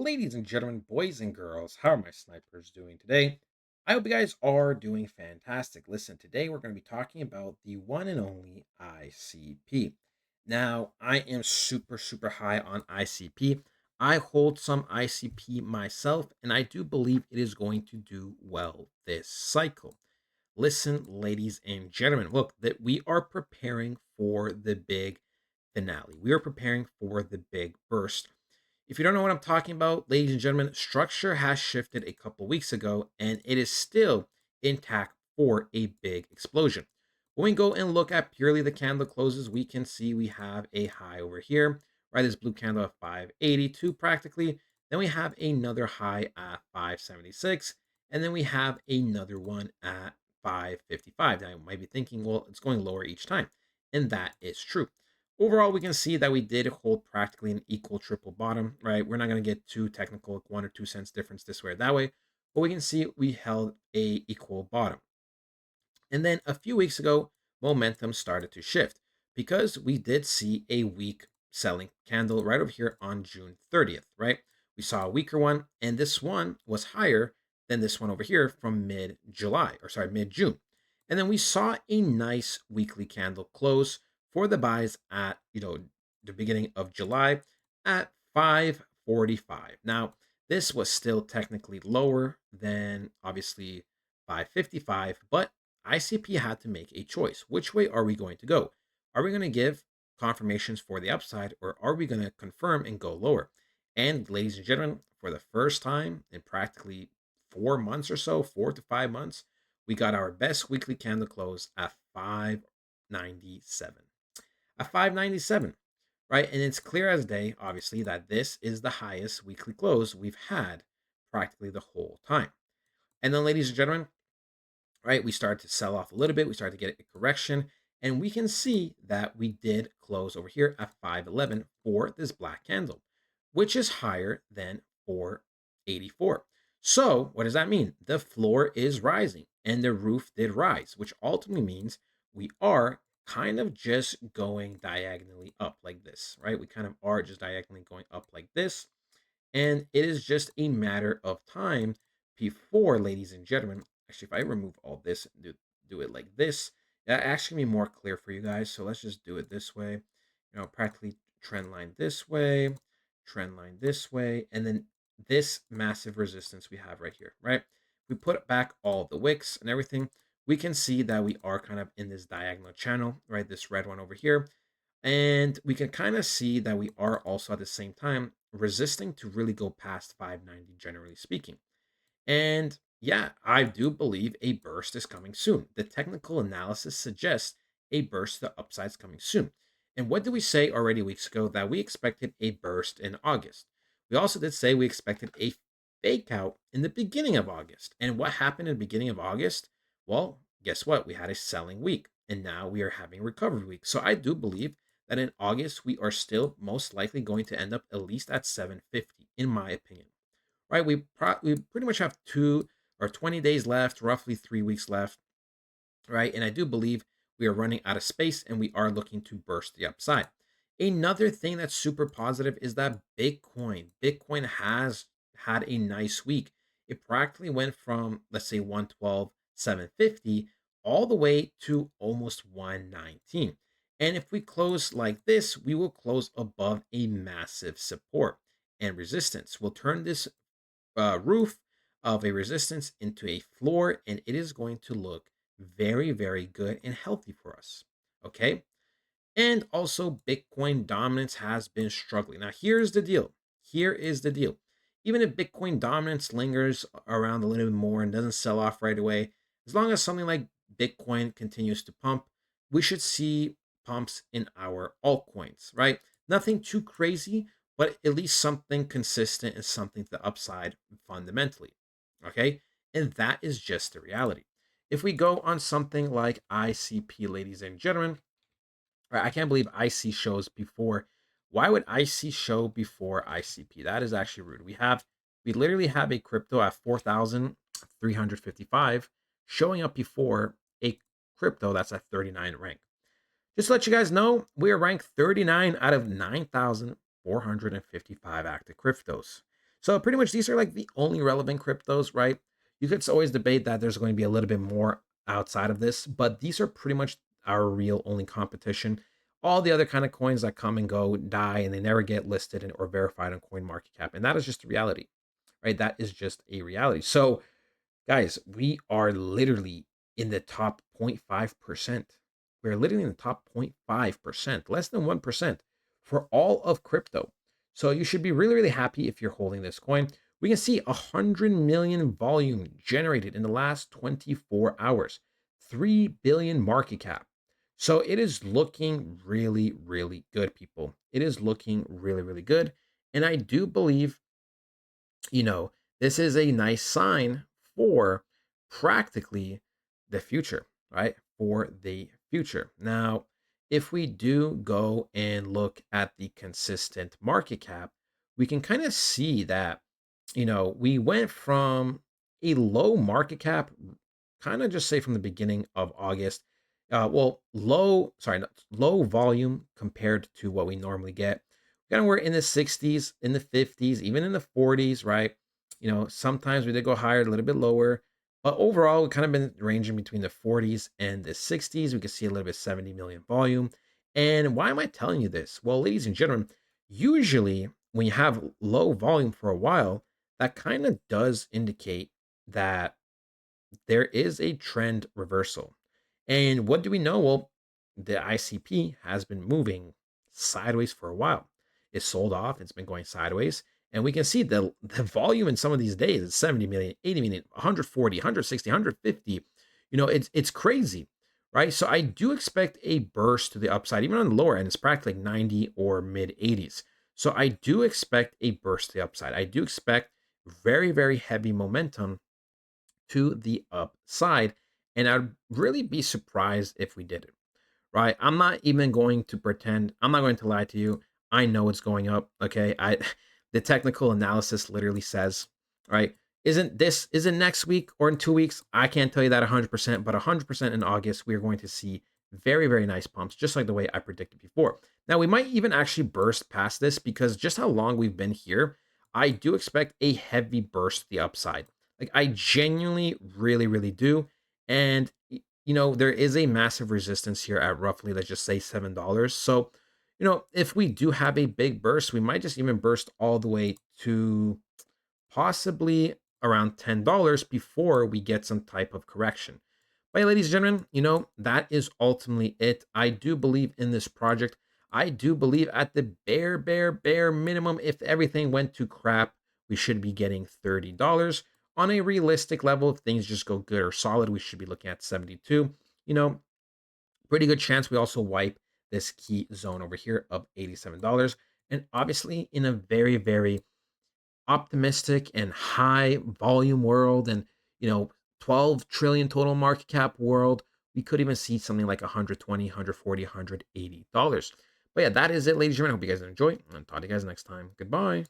Ladies and gentlemen, boys and girls, how are my snipers doing today? I hope you guys are doing fantastic. Listen, today we're going to be talking about the one and only ICP. Now, I am super high on ICP. I hold some ICP myself, and I do believe it is going to do well this cycle. Listen, ladies and gentlemen, look, that we are preparing for the big finale. We are preparing for the big burst. If you don't know what I'm talking about, ladies and gentlemen, structure has shifted a couple weeks ago and it is still intact for a big explosion. When we go and look at purely the candle closes, we can see we have a high over here, right? This blue candle at 582 practically. Then we have another high at 576. And then we have another one at 555. Now, you might be thinking, well, it's going lower each time. And that is true. Overall, we can see that we did hold practically an equal triple bottom, right? We're not going to get too technical, like 1 or 2 cents difference this way or that way, but we can see we held a equal bottom. And then a few weeks ago, momentum started to shift because we did see a weak selling candle right over here on June 30th, right? We saw a weaker one, and this one was higher than this one over here from mid July, or sorry, mid June. And then we saw a nice weekly candle close for the buys at, the beginning of July at 545. Now, this was still technically lower than obviously 555, but ICP had to make a choice. Which way are we going to go? Are we going to give confirmations for the upside or are we going to confirm and go lower? And ladies and gentlemen, for the first time in practically 4 months or so, 4 to 5 months, we got our best weekly candle close at 597. At 597, right? And it's clear as day, obviously, that this is the highest weekly close we've had practically the whole time. And then, ladies and gentlemen, right, we started to sell off a little bit. We started to get a correction. And we can see that we did close over here at 511 for this black candle, which is higher than 484. So, what does that mean? The floor is rising and the roof did rise, which ultimately means we are kind of just going diagonally up like this, right? We kind of are just diagonally going up like this. And it is just a matter of time before, ladies and gentlemen, actually, if I remove all this and do it like this, that actually be more clear for you guys. So let's just do it this way, practically trend line this way, trend line this way, and then this massive resistance we have right here, right? We put back all the wicks and everything. We can see that we are kind of in this diagonal channel, right? This red one over here. And we can kind of see that we are also at the same time resisting to really go past 590, generally speaking. And yeah, I do believe a burst is coming soon. The technical analysis suggests a burst to the upside is coming soon. And what did we say already weeks ago? That we expected a burst in August. We also did say we expected a fake out in the beginning of August. And what happened in the beginning of August? Well, guess what? We had a selling week, and now we are having recovery week. So I do believe that in August, we are still most likely going to end up at least at 750, in my opinion, right? We pretty much have 2 or 20 days left, roughly 3 weeks left, right? And I do believe we are running out of space and we are looking to burst the upside. Another thing that's super positive is that Bitcoin has had a nice week. It practically went from, let's say, 112, 750 all the way to almost 119. And if we close like this, we will close above a massive support and resistance. We'll turn this roof of a resistance into a floor, and it is going to look very good and healthy for us. Okay. And also, Bitcoin dominance has been struggling. Now, here's the deal. Here is the deal. Even if Bitcoin dominance lingers around a little bit more and doesn't sell off right away, as long as something like Bitcoin continues to pump, we should see pumps in our altcoins, right? Nothing too crazy, but at least something consistent and something to the upside fundamentally. Okay. And that is just the reality. If we go on something like ICP, ladies and gentlemen, right, I can't believe IC shows before. Why would IC show before ICP? That is actually rude. We literally have a crypto at 4,355 showing up before a crypto that's at 39 rank. Just to let you guys know, we are ranked 39 out of 9,455 active cryptos. So pretty much these are like the only relevant cryptos, right? You could always debate that there's going to be a little bit more outside of this, but these are pretty much our real only competition. All the other kind of coins that come and go die and they never get listed or verified on CoinMarketCap. And that is just a reality, right? That is just a reality. So guys, we are literally in the top 0.5%. We're literally in the top 0.5%, less than 1% for all of crypto. So you should be really, really happy if you're holding this coin. We can see 100 million volume generated in the last 24 hours, 3 billion market cap. So it is looking really, really good, people. It is looking really, really good. And I do believe you know, this is a nice sign for practically the future, right? For the future. Now, if we do go and look at the consistent market cap, we can kind of see that, we went from a low market cap, kind of just say from the beginning of August. Low volume compared to what we normally get kind of were in the 60s, in the 50s, even in the 40s, right? Sometimes we did go higher, a little bit lower, but overall, we kind of been ranging between the 40s and the 60s. We can see a little bit 70 million volume. And why am I telling you this? Well, ladies and gentlemen, usually when you have low volume for a while, that kind of does indicate that there is a trend reversal. And what do we know? Well, the ICP has been moving sideways for a while. It sold off, it's been going sideways. And we can see the volume in some of these days, it's 70 million, 80 million, 140, 160, 150. It's crazy, right? So I do expect a burst to the upside, even on the lower end, it's practically like 90 or mid 80s. So I do expect a burst to the upside. I do expect very, very heavy momentum to the upside. And I'd really be surprised if we did it, right? I'm not even going to pretend, I'm not going to lie to you. I know it's going up. Okay. The technical analysis literally says, right? Isn't next week or in 2 weeks? I can't tell you that 100%, but 100% in August, we're going to see very, very nice pumps, just like the way I predicted before. Now, we might even actually burst past this because just how long we've been here, I do expect a heavy burst to the upside. Like, I genuinely really, really do. And, there is a massive resistance here at roughly, let's just say $7. So, if we do have a big burst, we might just even burst all the way to possibly around $10 before we get some type of correction. But yeah, ladies and gentlemen, that is ultimately it. I do believe in this project. I do believe at the bare minimum, if everything went to crap, we should be getting $30. On a realistic level, if things just go good or solid, we should be looking at 72. Pretty good chance we also wipe this key zone over here of $87. And obviously, in a very, very optimistic and high volume world and 12 trillion total market cap world, we could even see something like 120, 140, $180. But yeah, that is it, ladies and gentlemen. I hope you guys enjoy and talk to you guys next time. Goodbye.